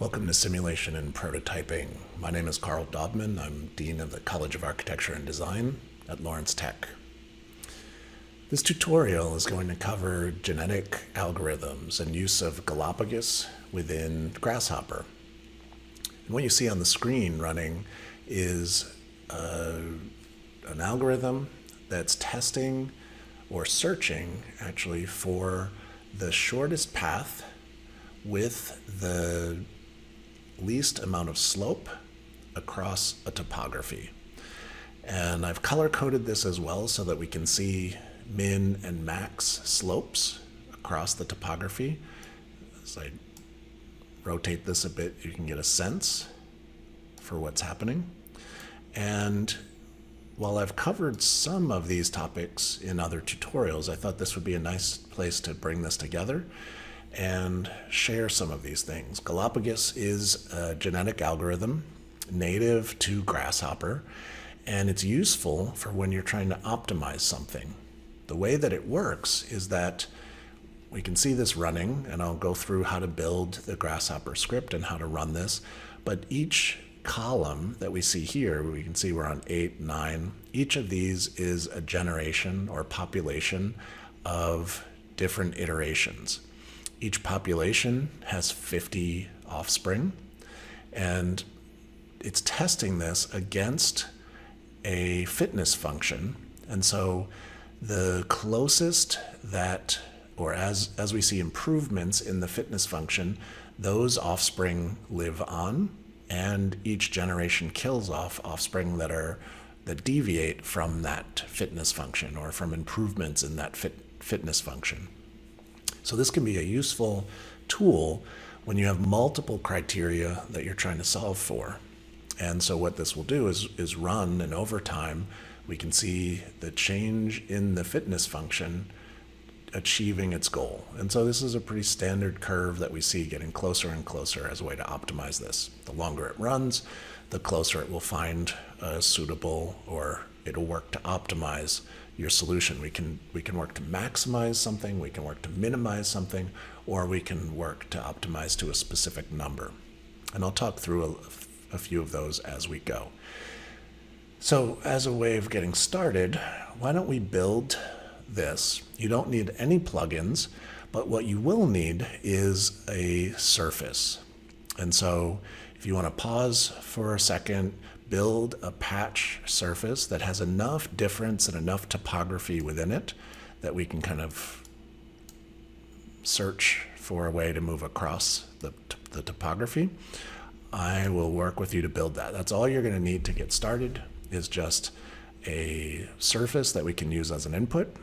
Welcome to Simulation and Prototyping. My name is Carl Dobman. I'm Dean of the College of Architecture and Design at Lawrence Tech. This tutorial is going to cover genetic algorithms and use of Galapogos within Grasshopper. And what you see on the screen running is an algorithm that's testing or searching actually for the shortest path with the least amount of slope across a topography. And I've color-coded this as well so that we can see min and max slopes across the topography. As I rotate this a bit, you can get a sense for what's happening. And while I've covered some of these topics in other tutorials, I thought this would be a nice place to bring this together and share some of these things. Galapogos is a genetic algorithm native to Grasshopper, and it's useful for when you're trying to optimize something. The way that it works is that we can see this running, and I'll go through how to build the Grasshopper script and how to run this, but each column that we see here, we can see we're on 8, 9. Each of these is a generation or population of different iterations. Each population has 50 offspring, and it's testing this against a fitness function. And so the closest that, or as we see improvements in the fitness function, those offspring live on, and each generation kills off offspring that deviate from that fitness function or from improvements in that fitness function. So this can be a useful tool when you have multiple criteria that you're trying to solve for. And so what this will do is run, and over time we can see the change in the fitness function achieving its goal. And so this is a pretty standard curve that we see getting closer and closer as a way to optimize this. The longer it runs, the closer it will find a suitable, or it'll work to optimize your solution. We can work to maximize something, we can work to minimize something, or we can work to optimize to a specific number. And I'll talk through a few of those as we go. So as a way of getting started, why don't we build this? You don't need any plugins, but what you will need is a surface. And so if you want to pause for a second, build a patch surface that has enough difference and enough topography within it that we can kind of search for a way to move across the topography. I will work with you to build that. That's all you're going to need to get started, is just a surface that we can use as an input.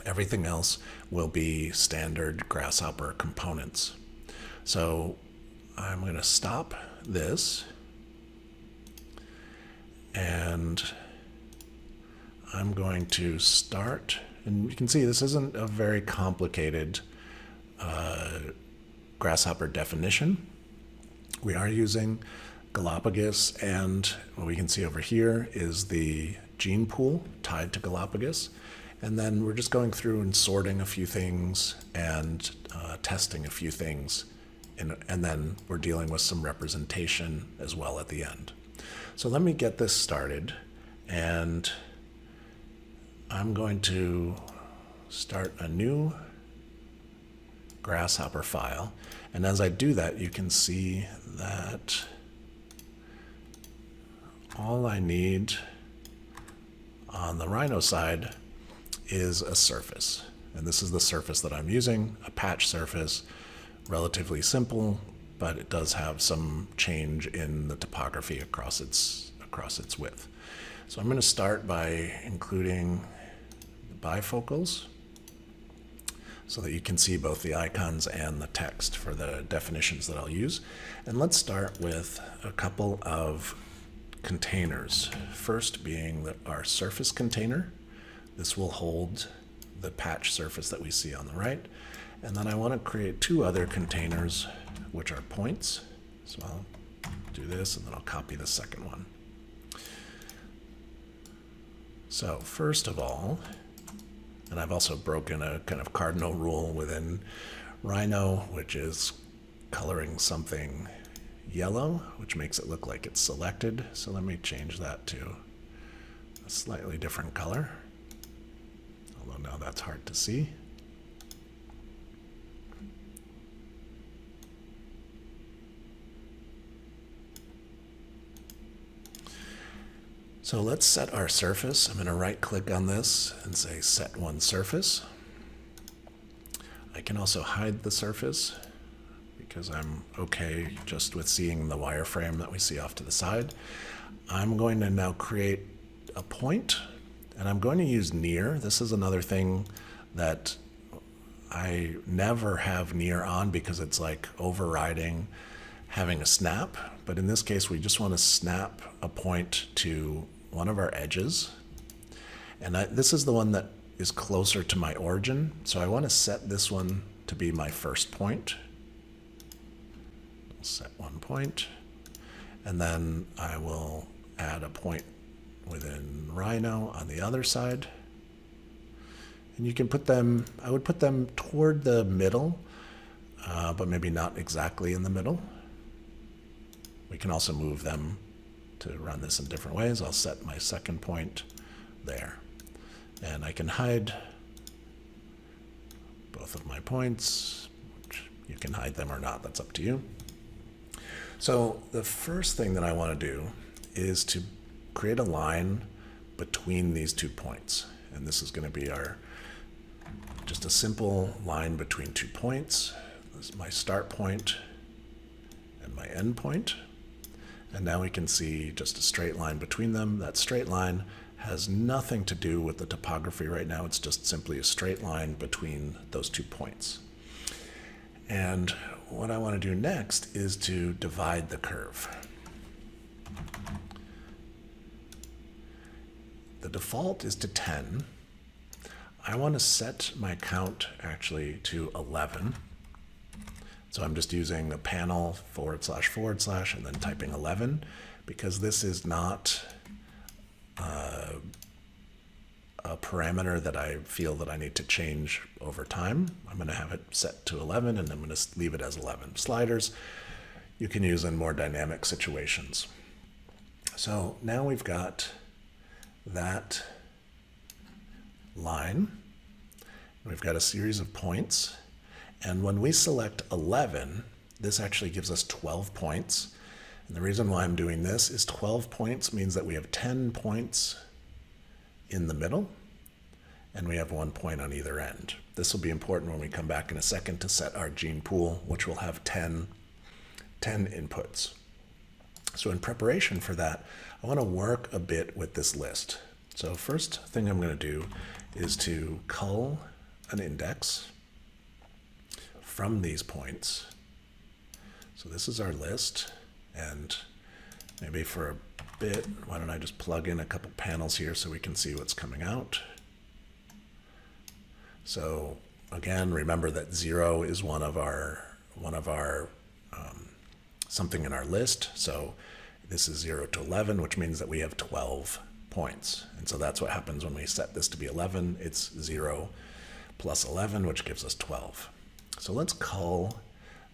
Everything else will be standard Grasshopper components. So I'm going to stop this, and I'm going to start, and you can see this isn't a very complicated Grasshopper definition. We are using Galapogos, and what we can see over here is the gene pool tied to Galapogos. And then we're just going through and sorting a few things and testing a few things. And then we're dealing with some representation as well at the end. So let me get this started, and I'm going to start a new Grasshopper file. And as I do that, you can see that all I need on the Rhino side is a surface. And this is the surface that I'm using, a patch surface, relatively simple, but it does have some change in the topography across its width. So I'm going to start by including the bifocals so that you can see both the icons and the text for the definitions that I'll use. And let's start with a couple of containers. First being our surface container. This will hold the patch surface that we see on the right. And then I want to create two other containers, which are points. So I'll do this, and then I'll copy the second one. So first of all, and I've also broken a kind of cardinal rule within Rhino, which is coloring something yellow, which makes it look like it's selected. So let me change that to a slightly different color, although now that's hard to see. So let's set our surface. I'm going to right click on this and say set one surface. I can also hide the surface because I'm okay just with seeing the wireframe that we see off to the side. I'm going to now create a point, and I'm going to use near. This is another thing that I never have near on because it's like overriding having a snap. But in this case, we just want to snap a point to one of our edges. And this is the one that is closer to my origin. So I want to set this one to be my first point. I'll set one point. And then I will add a point within Rhino on the other side. And you can put them, I would put them toward the middle, but maybe not exactly in the middle. We can also move them to run this in different ways. I'll set my second point there. And I can hide both of my points. You can hide them or not, that's up to you. So the first thing that I want to do is to create a line between these 2 points. And this is going to be just a simple line between 2 points. This is my start point and my end point. And now we can see just a straight line between them. That straight line has nothing to do with the topography right now. It's just simply a straight line between those 2 points. And what I want to do next is to divide the curve. The default is to 10. I want to set my count actually to 11. So I'm just using a panel / / and then typing 11 because this is not a parameter that I feel that I need to change over time. I'm going to have it set to 11 and I'm going to leave it as 11. Sliders you can use in more dynamic situations. So now we've got that line. We've got a series of points. And when we select 11, this actually gives us 12 points. And the reason why I'm doing this is 12 points means that we have 10 points in the middle, and we have 1 point on either end. This will be important when we come back in a second to set our gene pool, which will have 10 inputs. So in preparation for that, I want to work a bit with this list. So first thing I'm going to do is to cull an index from these points. So this is our list, and maybe for a bit, why don't I just plug in a couple panels here so we can see what's coming out. So again, remember that 0 is one of our something in our list. So this is 0 to 11, which means that we have 12 points. And so that's what happens when we set this to be 11. It's 0 plus 11, which gives us 12. So let's cull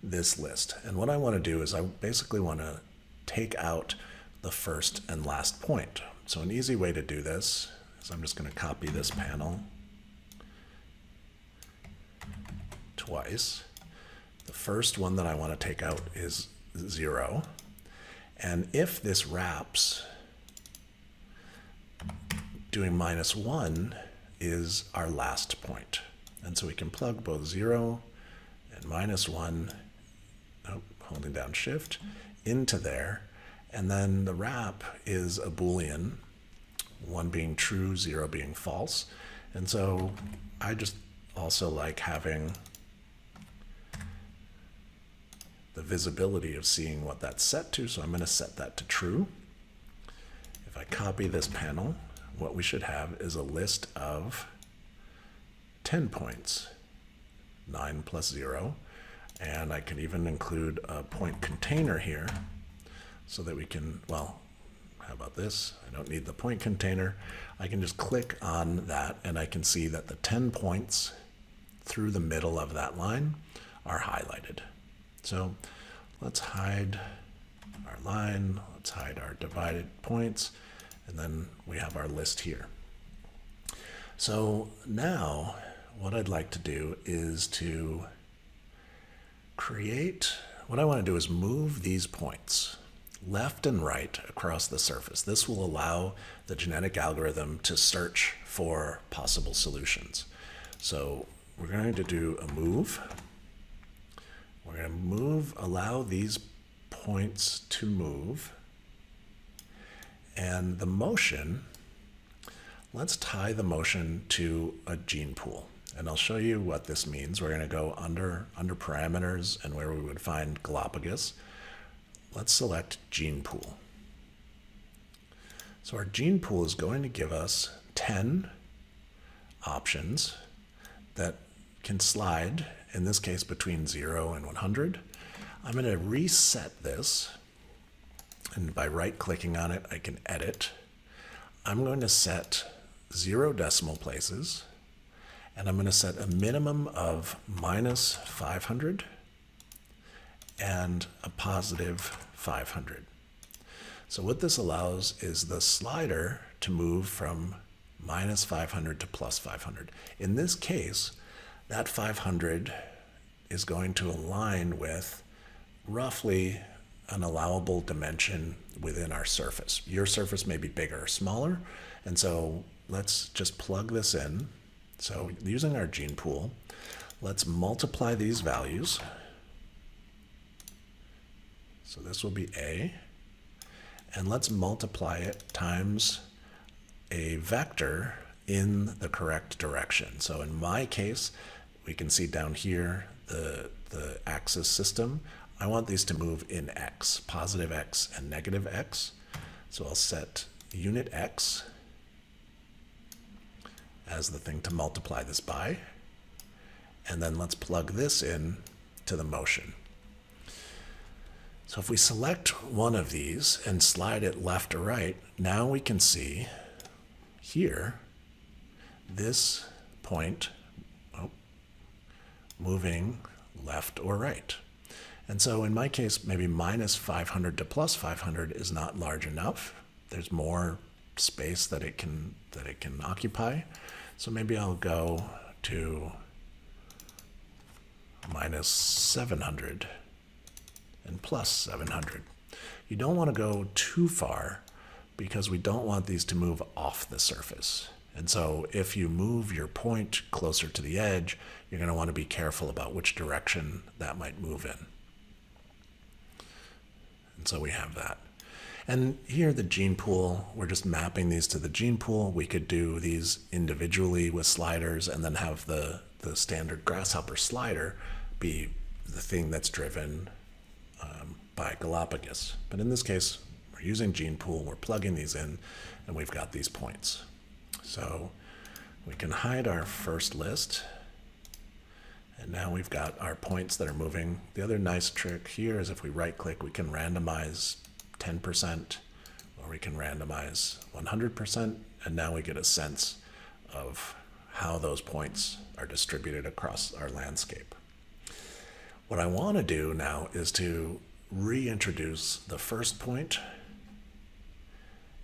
this list. And what I want to do is I basically want to take out the first and last point. So an easy way to do this is I'm just going to copy this panel twice. The first one that I want to take out is 0. And if this wraps, doing -1 is our last point. And so we can plug both 0 and -1, holding down Shift, into there. And then the wrap is a Boolean, 1 being true, 0 being false. And so I just also like having the visibility of seeing what that's set to, so I'm going to set that to true. If I copy this panel, what we should have is a list of 10 points, 9 plus 0, and I can even include a point container here so that we can, well, how about this? I don't need the point container. I can just click on that and I can see that the 10 points through the middle of that line are highlighted. So let's hide our line, let's hide our divided points, and then we have our list here. So now what I'd like to do is to what I want to do is move these points left and right across the surface. This will allow the genetic algorithm to search for possible solutions. So we're going to do a move. We're going to allow these points to move. And the motion, let's tie the motion to a gene pool. And I'll show you what this means. We're going to go under parameters and where we would find Galaopgos. Let's select gene pool. So our gene pool is going to give us 10 options that can slide, in this case between 0 and 100. I'm going to reset this, and by right-clicking on it, I can edit. I'm going to set 0 decimal places, and I'm going to set a minimum of -500 and a +500. So what this allows is the slider to move from -500 to +500. In this case, that 500 is going to align with roughly an allowable dimension within our surface. Your surface may be bigger or smaller, and so let's just plug this in. So using our gene pool, let's multiply these values. So this will be A, and let's multiply it times a vector in the correct direction. So in my case, we can see down here the axis system. I want these to move in X, positive X and negative X. So I'll set unit X as the thing to multiply this by. And then let's plug this in to the motion. So if we select one of these and slide it left or right, now we can see here this point moving left or right. And so in my case, maybe -500 to +500 is not large enough. There's more space that it can occupy. So maybe I'll go to -700 and +700. You don't want to go too far because we don't want these to move off the surface. And so if you move your point closer to the edge, you're going to want to be careful about which direction that might move in. And so we have that. And here the gene pool, we're just mapping these to the gene pool. We could do these individually with sliders and then have the standard grasshopper slider be the thing that's driven by Galaopgos. But in this case, we're using gene pool, we're plugging these in, and we've got these points. So we can hide our first list, and now we've got our points that are moving. The other nice trick here is if we right-click, we can randomize 10%, or we can randomize 100%, and now we get a sense of how those points are distributed across our landscape. What I want to do now is to reintroduce the first point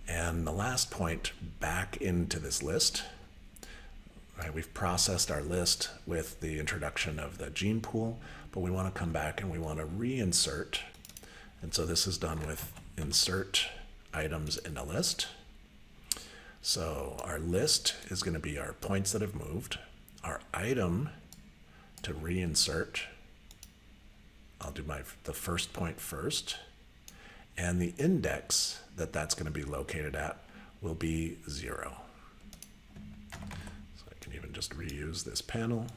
and the last point back into this list. Right, we've processed our list with the introduction of the gene pool, but we want to come back and we want to reinsert. And so this is done with insert items in a list. So our list is going to be our points that have moved. Our item to reinsert, I'll do the first point first, and the index that that's going to be located at will be 0. So I can even just reuse this panel.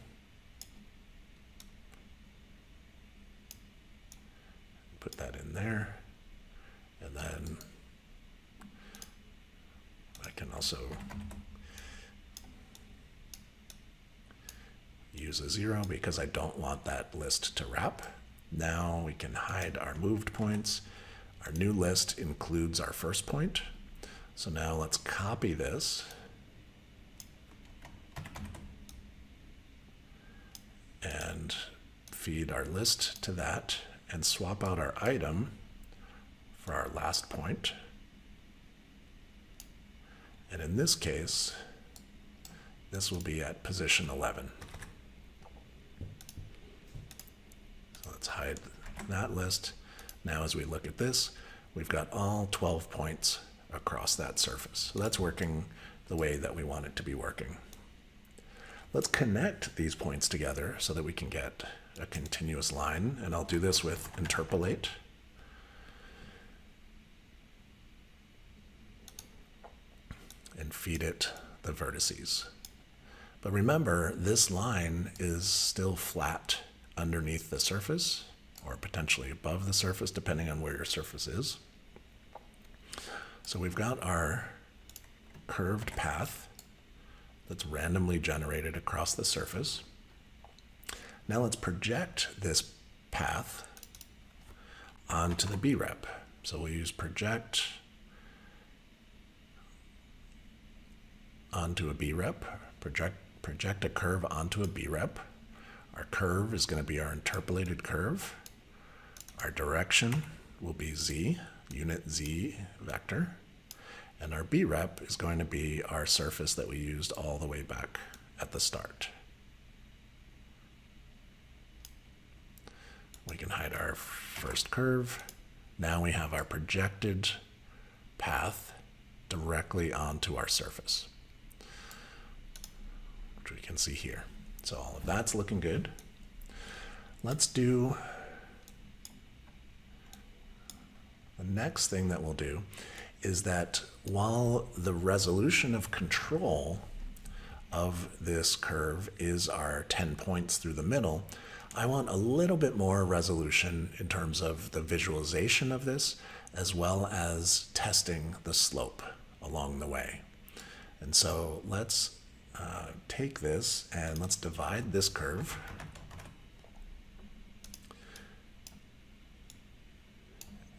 Put that in there, and then I can also use a 0 because I don't want that list to wrap. Now we can hide our moved points. Our new list includes our first point. So now let's copy this and feed our list to that. and swap out our item for our last point. And in this case, this will be at position 11. So let's hide that list. Now as we look at this, we've got all 12 points across that surface. So that's working the way that we want it to be working. Let's connect these points together so that we can get a continuous line, and I'll do this with interpolate. And feed it the vertices. But remember, this line is still flat underneath the surface, or potentially above the surface, depending on where your surface is. So we've got our curved path that's randomly generated across the surface. Now let's project this path onto the B-rep. So we'll use project onto a B-rep, project a curve onto a B-rep. Our curve is going to be our interpolated curve. Our direction will be z, unit z vector. And our B-rep is going to be our surface that we used all the way back at the start. We can hide our first curve. Now we have our projected path directly onto our surface, which we can see here. So all of that's looking good. Let's do the next thing that we'll do is that while the resolution of control of this curve is our 10 points through the middle, I want a little bit more resolution in terms of the visualization of this, as well as testing the slope along the way. And so let's take this and let's divide this curve.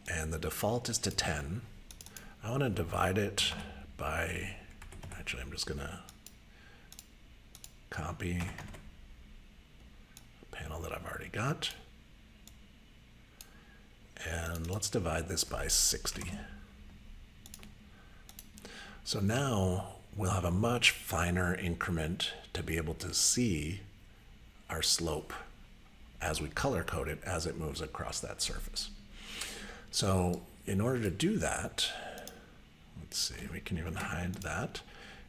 And the default is to 10. I want to divide it by, actually I'm just going to copy a panel that I've already got. And let's divide this by 60. So now we'll have a much finer increment to be able to see our slope as we color code it as it moves across that surface. So in order to do that, let's see, we can even hide that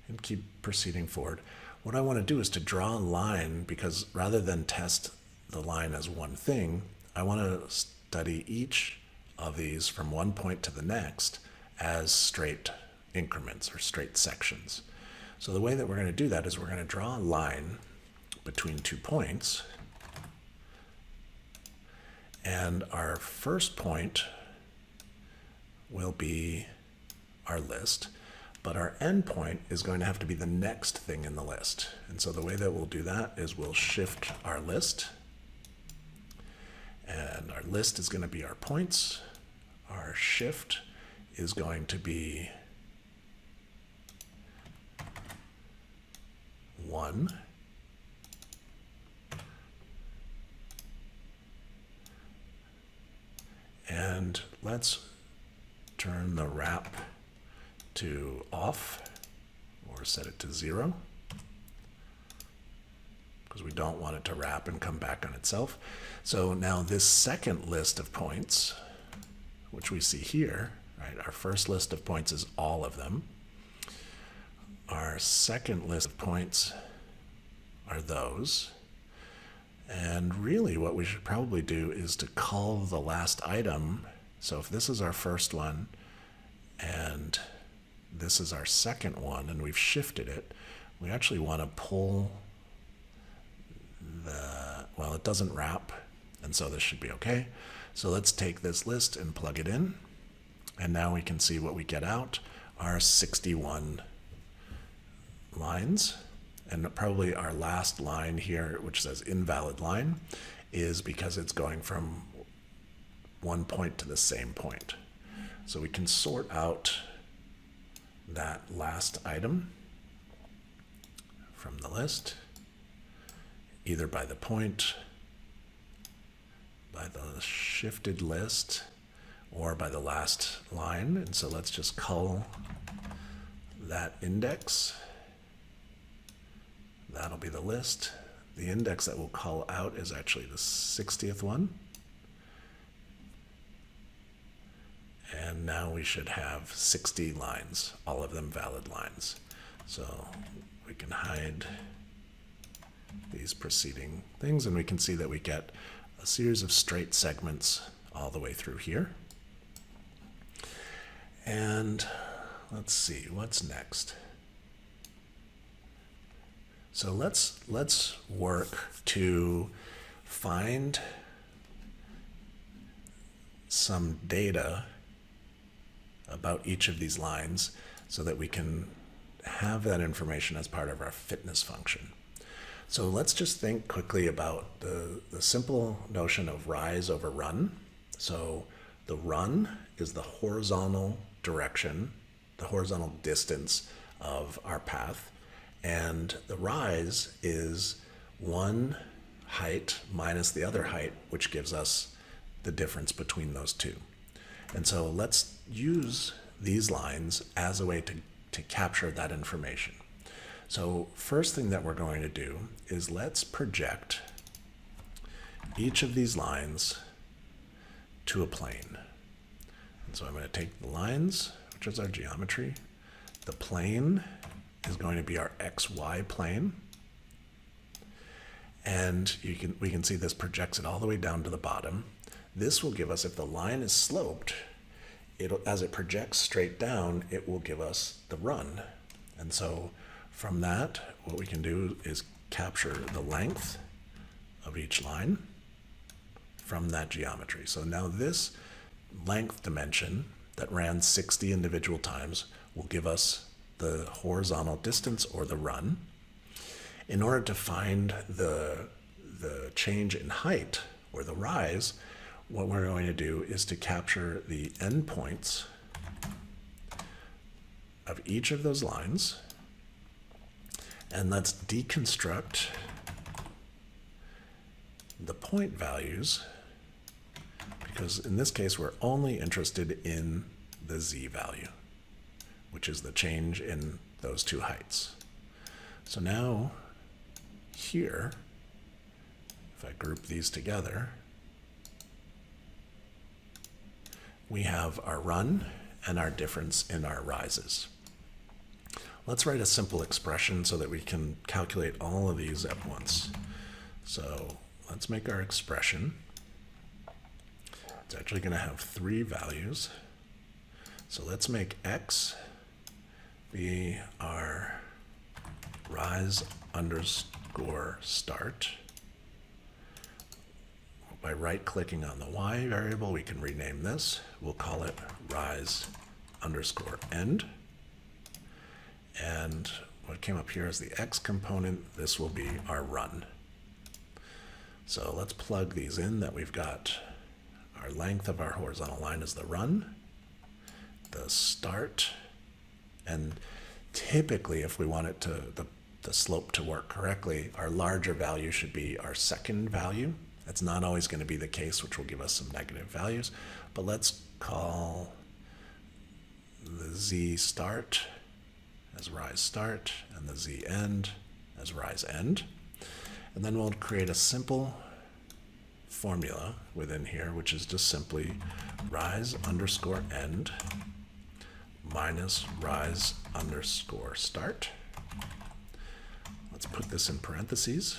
and keep proceeding forward. What I want to do is to draw a line, because rather than test the line as one thing, I want to study each of these from one point to the next as straight increments or straight sections. So the way that we're going to do that is we're going to draw a line between 2 points, and our first point will be our list, but our end point is going to have to be the next thing in the list. And so the way that we'll do that is we'll shift our list, and our list is going to be our points. Our shift is going to be 1. And let's turn the wrap to off, or set it to 0, because we don't want it to wrap and come back on itself. So now this second list of points, which we see here, right? Our first list of points is all of them. Our second list of points are those. And really what we should probably do is to cull the last item. So if this is our first one and this is our second one and we've shifted it, we actually want to pull the, well, it doesn't wrap, and so this should be okay. So let's take this list and plug it in, and now we can see what we get out are 61 lines. And probably our last line here, which says invalid line, is because it's going from one point to the same point. So we can sort out that last item from the list, either by the point by the shifted list or by the last line. And so let's just cull that index. That'll be the list. The index that we'll cull out is actually the 60th one. And now we should have 60 lines, all of them valid lines. So we can hide these preceding things, and we can see that we get a series of straight segments all the way through here. And let's see, what's next? So let's work to find some data about each of these lines so that we can have that information as part of our fitness function. So let's just think quickly about the simple notion of rise over run. So the run is the horizontal direction, the horizontal distance of our path, and the rise is one height minus the other height, which gives us the difference between those two. And so let's use these lines as a way to capture that information. So first thing that we're going to do is let's project each of these lines to a plane. And so I'm going to take the lines, which is our geometry. The plane is going to be our XY plane. And we can see this projects it all the way down to the bottom. This will give us, if the line is sloped, as it projects straight down, it will give us the run. And so from that, what we can do is capture the length of each line from that geometry. So now this length dimension that ran 60 individual times will give us the horizontal distance, or the run. In order to find the change in height, or the rise, what we're going to do is to capture the endpoints of each of those lines, and let's deconstruct the point values, because in this case we're only interested in the z value, which is the change in those two heights. So now here, if I group these together, we have our run and our difference in our rises. Let's write a simple expression so that we can calculate all of these at once. So let's make our expression. It's actually going to have 3 values. So let's make x be our rise underscore start. By right-clicking on the y variable, we can rename this. We'll call it rise underscore end. And what came up here is the x component. This will be our run. So let's plug these in. That we've got our length of our horizontal line is the run, the start, and typically if we want it to the slope to work correctly, our larger value should be our second value. That's not always going to be the case, which will give us some negative values. But let's call the z start as rise start and the z end as rise end. And then we'll create a simple formula within here, which is just simply rise underscore end minus rise underscore start. Let's put this in parentheses.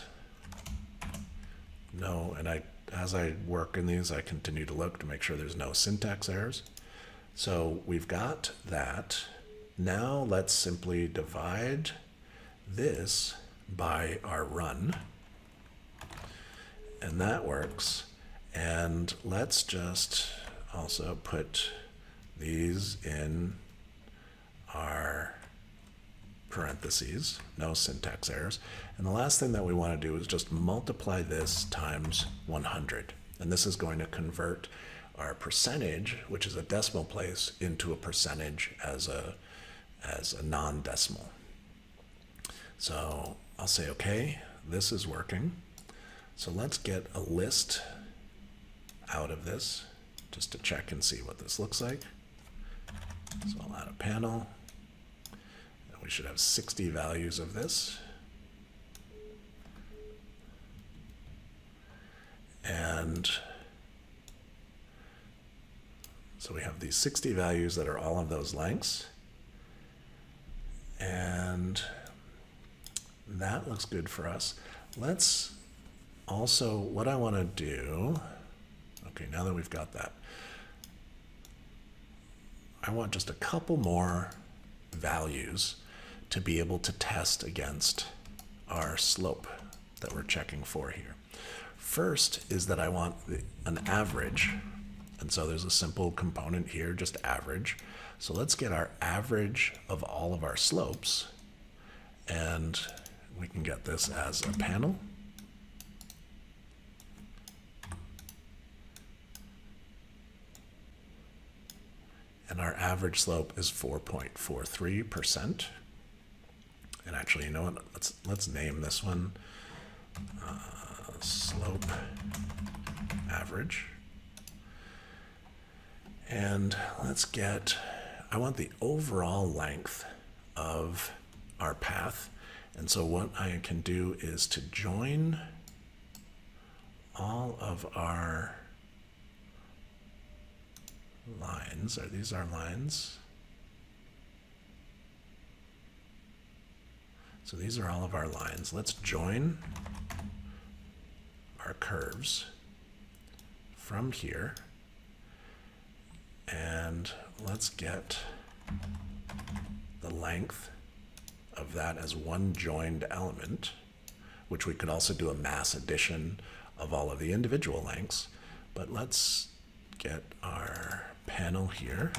No, and as I work in these, I continue to look to make sure there's no syntax errors. So we've got that. Now let's simply divide this by our run, and that works. And let's just also put these in our parentheses, no syntax errors. And the last thing that we want to do is just multiply this times 100. And this is going to convert our percentage, which is a decimal place, into a percentage as a non-decimal. So I'll say, okay, this is working. So let's get a list out of this just to check and see what this looks like. So I'll add a panel. And we should have 60 values of this. And so we have these 60 values that are all of those lengths. And that looks good for us. Let's also, what I want to do, okay, now that we've got that, I want just a couple more values to be able to test against our slope that we're checking for here. First is that I want an average. And so there's a simple component here, just average. So let's get our average of all of our slopes. And we can get this as a panel. And our average slope is 4.43%. And actually, you know what? Let's name this one slope average. And let's get, I want the overall length of our path. And so what I can do is to join all of our lines. Are these our lines? So these are all of our lines. Let's join our curves from here. And let's get the length of that as one joined element, which we could also do a mass addition of all of the individual lengths. But let's get our panel here.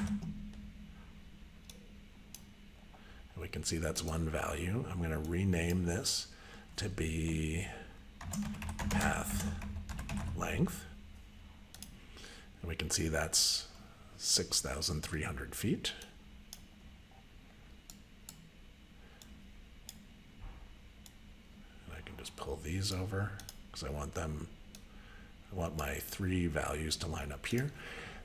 We can see that's one value. I'm going to rename this to be path length. And we can see that's 6,300 feet. And I can just pull these over because I want my three values to line up here.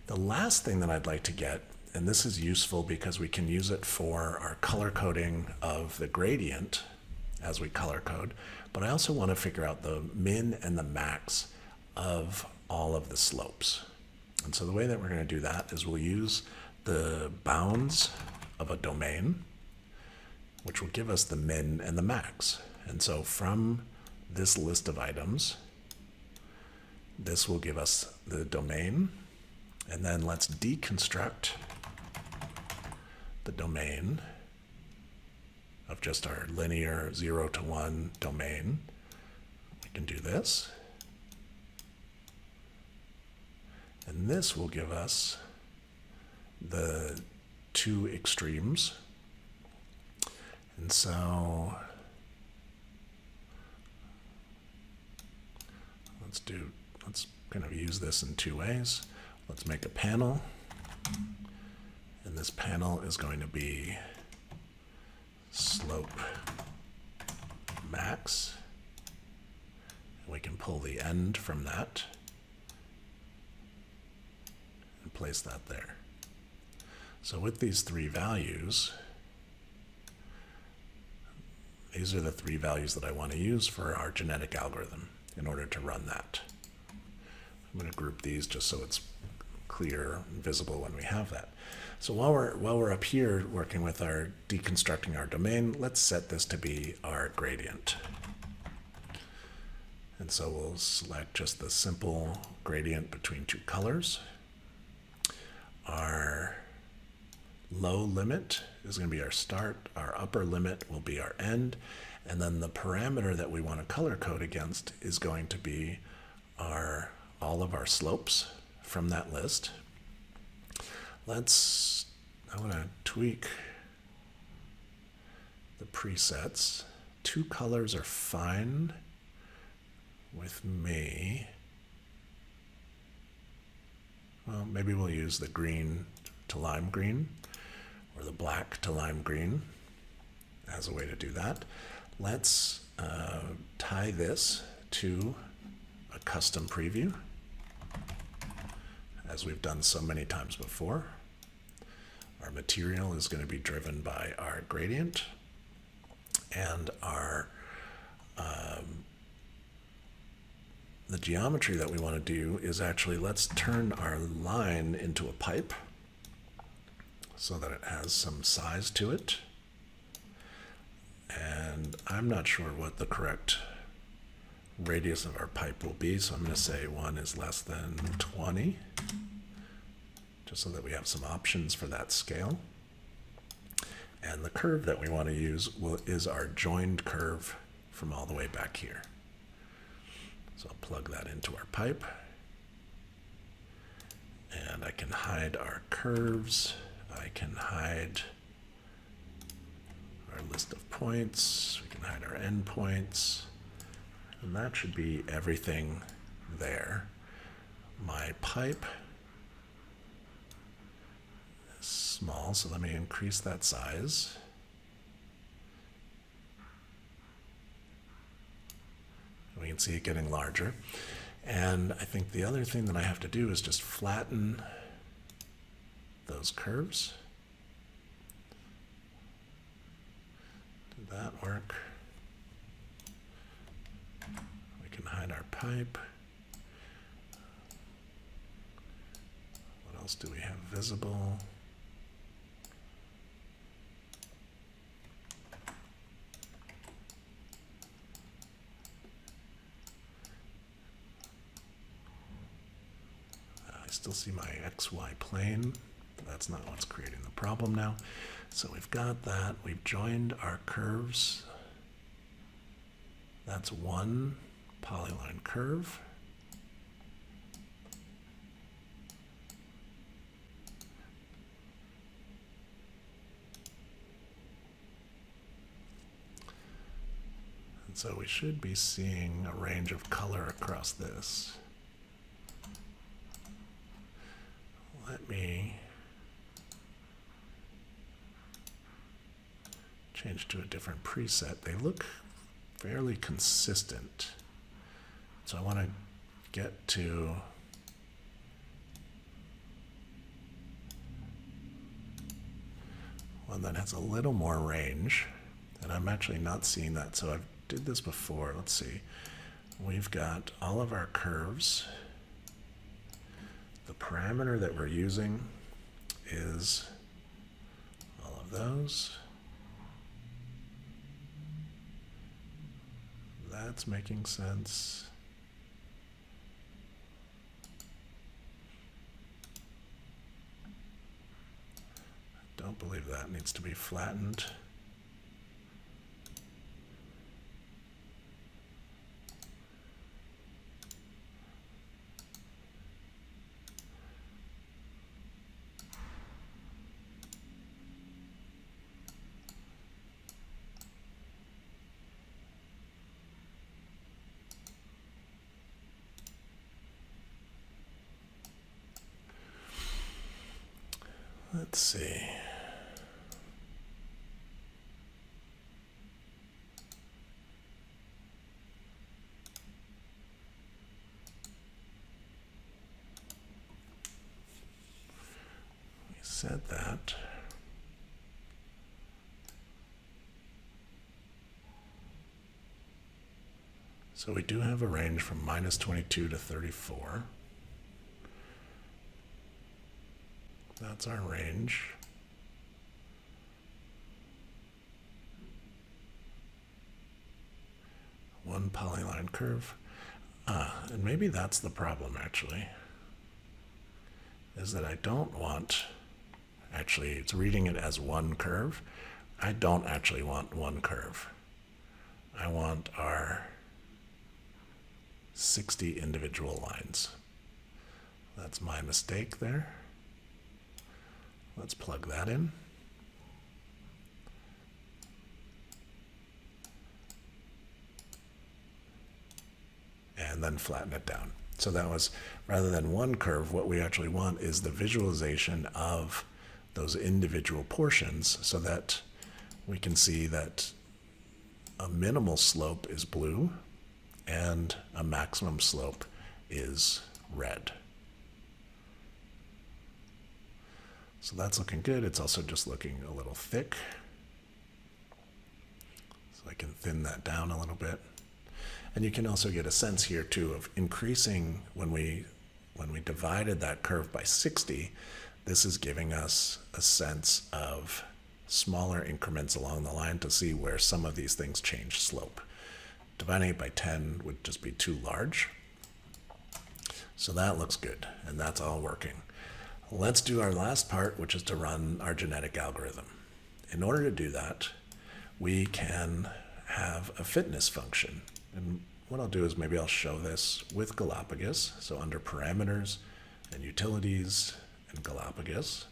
The last thing that I'd like to get, and this is useful because we can use it for our color coding of the gradient as we color code, but I also want to figure out the min and the max of all of the slopes. And so the way that we're going to do that is we'll use the bounds of a domain, which will give us the min and the max. And so from this list of items, this will give us the domain. And then let's deconstruct the domain of just our linear 0 to 1 domain. We can do this. And this will give us the two extremes. And so let's kind of use this in two ways. Let's make a panel. And this panel is going to be slope max. And we can pull the end from that and place that there. So with these three values, these are the three values that I want to use for our genetic algorithm in order to run that. I'm going to group these just so it's clear and visible when we have that. So while we're up here working with our deconstructing our domain, let's set this to be our gradient. And so we'll select just the simple gradient between two colors. Our low limit is going to be our start, our upper limit will be our end, and then the parameter that we want to color code against is going to be all of our slopes from that list. I want to tweak the presets. Two colors are fine with me. Well, maybe we'll use the green to lime green or the black to lime green as a way to do that. Let's tie this to a custom preview. as we've done so many times before. Our material is going to be driven by our gradient, and our the geometry that we want to do is actually, let's turn our line into a pipe so that it has some size to it. And I'm not sure what the correct radius of our pipe will be, so I'm going to say 1 is less than 20, just so that we have some options for that scale. And the curve that we want to use is our joined curve from all the way back here. So I'll plug that into our pipe. And I can hide our curves. I can hide our list of points. We can hide our endpoints. And that should be everything there. My pipe is small, so let me increase that size. We can see it getting larger. And I think the other thing that I have to do is just flatten those curves. Did that work? We can hide our pipe. What else do we have visible? I still see my XY plane, but that's not what's creating the problem now. So we've got that. We've joined our curves. That's one polyline curve. And so we should be seeing a range of color across this. Let me change to a different preset. They look fairly consistent. So I want to get to one that has a little more range, and I'm actually not seeing that. So I did this before. Let's see. We've got all of our curves. The parameter that we're using is all of those. That's making sense. I don't believe that needs to be flattened. Let's see. We said that. So we do have a range from -22 to 34. That's our range. One polyline curve. And maybe that's the problem actually, is that I don't want, actually it's reading it as one curve. I don't actually want one curve. I want our 60 individual lines. That's my mistake there. Let's plug that in. And then flatten it down. So that was, rather than one curve, what we actually want is the visualization of those individual portions so that we can see that a minimal slope is blue and a maximum slope is red. So that's looking good. It's also just looking a little thick. So I can thin that down a little bit. And you can also get a sense here too of increasing when we divided that curve by 60, this is giving us a sense of smaller increments along the line to see where some of these things change slope. Dividing it by 10 would just be too large. So that looks good, and that's all working. Let's do our last part, which is to run our genetic algorithm. In order to do that, we can have a fitness function. And what I'll do is maybe I'll show this with Galaopgos. So under parameters and utilities and Galaopgos,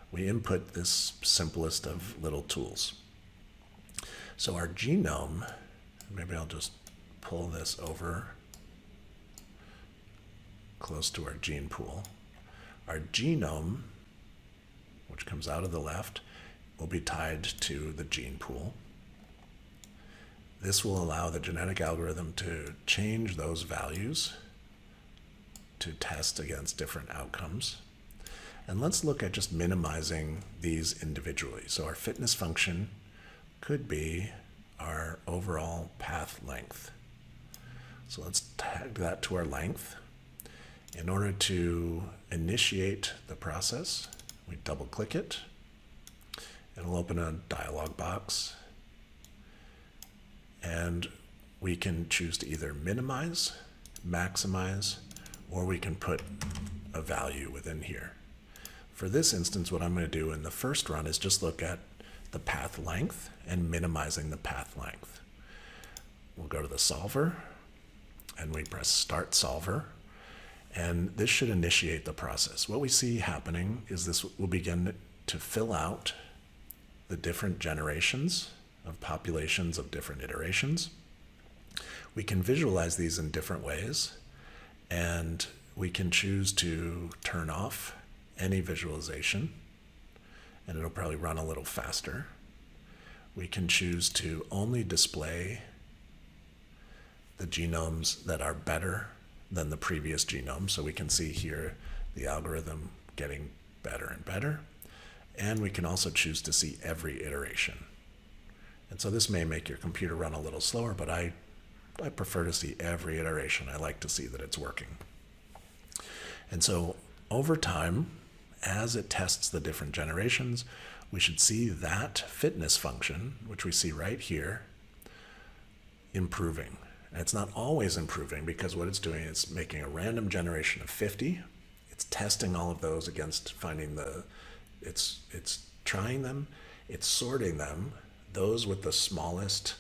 we input this simplest of little tools. So our genome, maybe I'll just pull this over close to our gene pool. Our genome, which comes out of the left, will be tied to the gene pool. This will allow the genetic algorithm to change those values to test against different outcomes. And let's look at just minimizing these individually. So our fitness function could be our overall path length. So let's tag that to our length. In order to initiate the process, we double click it. It'll open a dialog box. And we can choose to either minimize, maximize, or we can put a value within here. For this instance, what I'm going to do in the first run is just look at the path length and minimizing the path length. We'll go to the solver and we press Start Solver, and this should initiate the process. What we see happening is this will begin to fill out the different generations of populations of different iterations. We can visualize these in different ways, and we can choose to turn off any visualization, and it'll probably run a little faster. We can choose to only display the genomes that are better than the previous genome. So we can see here the algorithm getting better and better. And we can also choose to see every iteration. And so this may make your computer run a little slower, but I prefer to see every iteration. I like to see that it's working. And so over time, as it tests the different generations, we should see that fitness function, which we see right here, improving. And it's not always improving, because what it's doing is making a random generation of 50. It's testing all of those against finding it's trying them, it's sorting them. Those with the smallest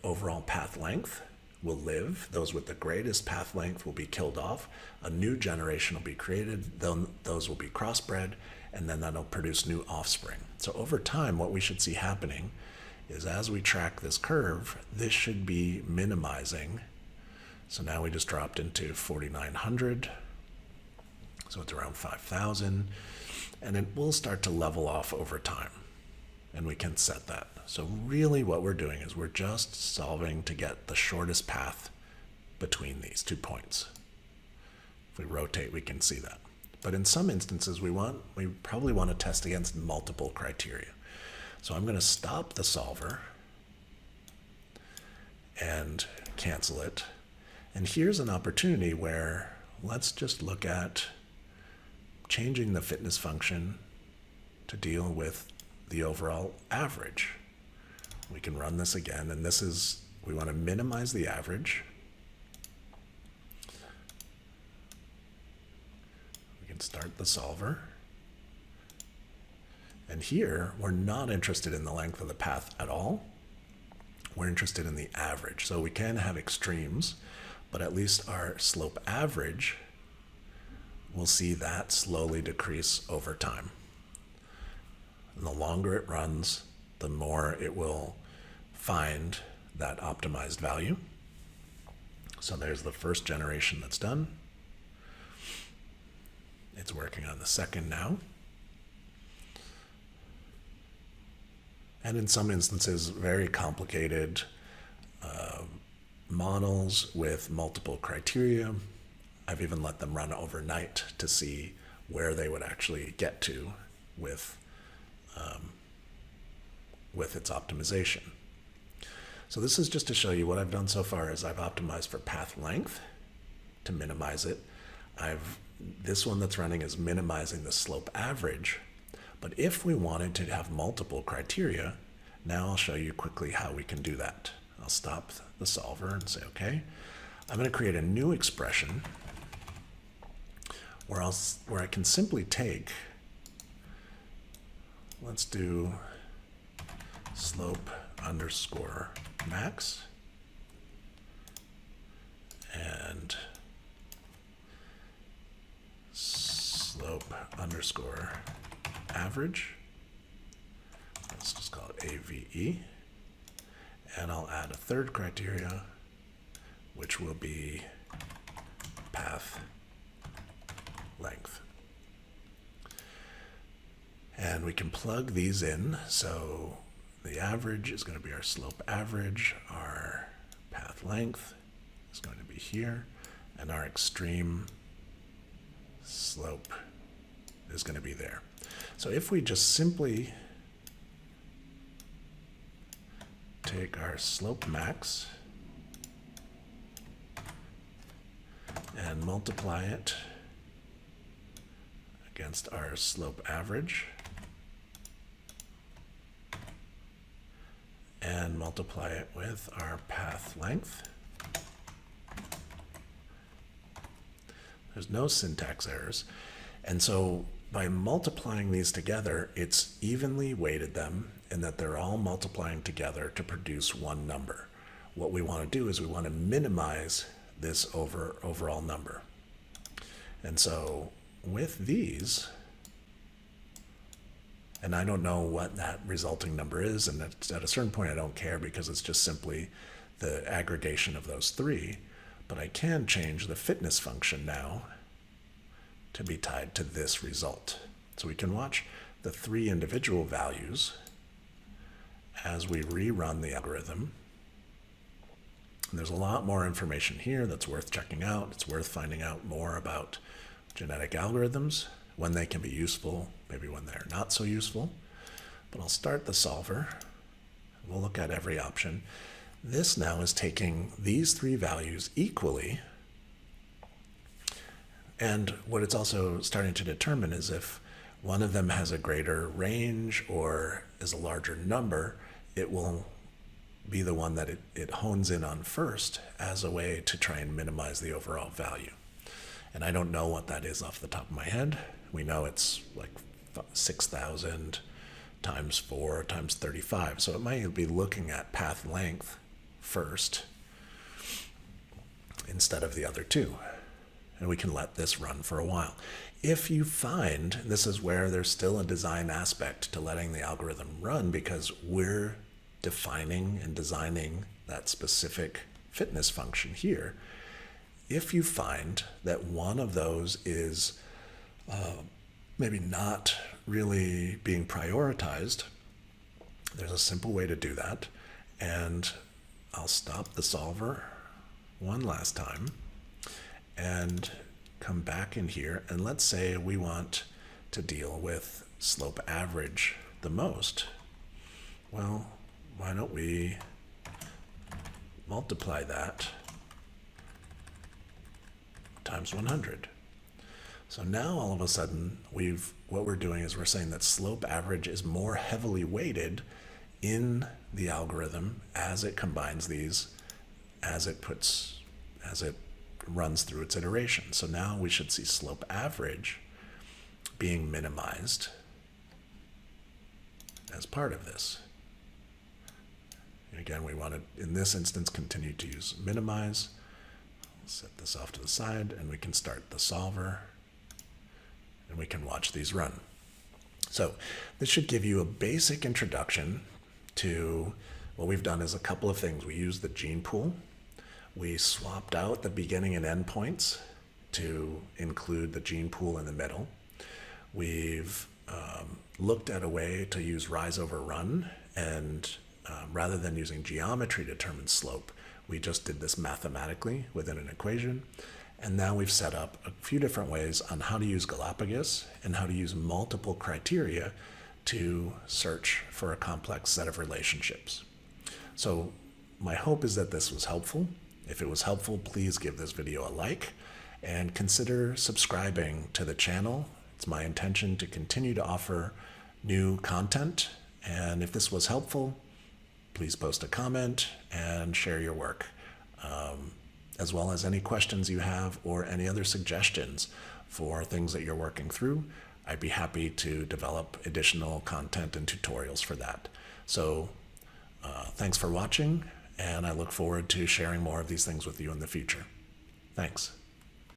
overall path length will live. Those with the greatest path length will be killed off. A new generation will be created. Those will be crossbred, and then that'll produce new offspring. So over time, what we should see happening is as we track this curve, this should be minimizing. So now we just dropped into 4,900. So it's around 5,000. And it will start to level off over time. And we can set that. So really what we're doing is we're just solving to get the shortest path between these 2 points. If we rotate, we can see that. But in some instances, we probably want to test against multiple criteria. So I'm going to stop the solver and cancel it. And here's an opportunity where let's just look at changing the fitness function to deal with the overall average. We can run this again, and we want to minimize the average. We can start the solver. And here, we're not interested in the length of the path at all. We're interested in the average. So we can have extremes, but at least our slope average, we'll see that slowly decrease over time. And the longer it runs, the more it will find that optimized value. So there's the first generation that's done. It's working on the second now. And in some instances, very complicated models with multiple criteria. I've even let them run overnight to see where they would actually get to with its optimization. So this is just to show you what I've done so far is I've optimized for path length to minimize it. This one that's running is minimizing the slope average. But if we wanted to have multiple criteria, now I'll show you quickly how we can do that. I'll stop the solver and say, okay, I'm going to create a new expression where I can simply take, let's do slope underscore max and slope underscore average. Let's just call it AVE. And I'll add a third criteria, which will be path length. And we can plug these in. So the average is going to be our slope average, our path length is going to be here, and our extreme slope is going to be there. So if we just simply take our slope max and multiply it against our slope average and multiply it with our path length, there's no syntax errors. And so by multiplying these together, it's evenly weighted them in that they're all multiplying together to produce one number. What we want to do is we want to minimize this overall number. And so with these, and I don't know what that resulting number is, and at a certain point I don't care because it's just simply the aggregation of those three, but I can change the fitness function now to be tied to this result. So we can watch the three individual values as we rerun the algorithm. And there's a lot more information here that's worth checking out. It's worth finding out more about genetic algorithms, when they can be useful, maybe when they're not so useful. But I'll start the solver. We'll look at every option. This now is taking these three values equally, and what it's also starting to determine is if one of them has a greater range or is a larger number, it will be the one that it hones in on first as a way to try and minimize the overall value. And I don't know what that is off the top of my head. We know it's like 6,000 times 4 times 35. So it might be looking at path length first instead of the other two. And we can let this run for a while. If you find, this is where there's still a design aspect to letting the algorithm run because we're defining and designing that specific fitness function here. If you find that one of those is maybe not really being prioritized, there's a simple way to do that. And I'll stop the solver one last time and come back in here. And let's say we want to deal with slope average the most. Well, why don't we multiply that times 100. So now all of a sudden what we're doing is we're saying that slope average is more heavily weighted in the algorithm as it combines these, as it runs through its iteration. So now we should see slope average being minimized as part of this. And again, we want to, in this instance, continue to use minimize. Set this off to the side and we can start the solver and we can watch these run. So this should give you a basic introduction to what we've done is a couple of things. We used the gene pool. We swapped out the beginning and end points to include the gene pool in the middle. We've looked at a way to use rise over run, and rather than using geometry to determine slope, we just did this mathematically within an equation. And now we've set up a few different ways on how to use Galaopgos and how to use multiple criteria to search for a complex set of relationships. So my hope is that this was helpful. If it was helpful, please give this video a like and consider subscribing to the channel. It's my intention to continue to offer new content. And if this was helpful, please post a comment and share your work, as well as any questions you have or any other suggestions for things that you're working through. I'd be happy to develop additional content and tutorials for that. So thanks for watching, and I look forward to sharing more of these things with you in the future. Thanks.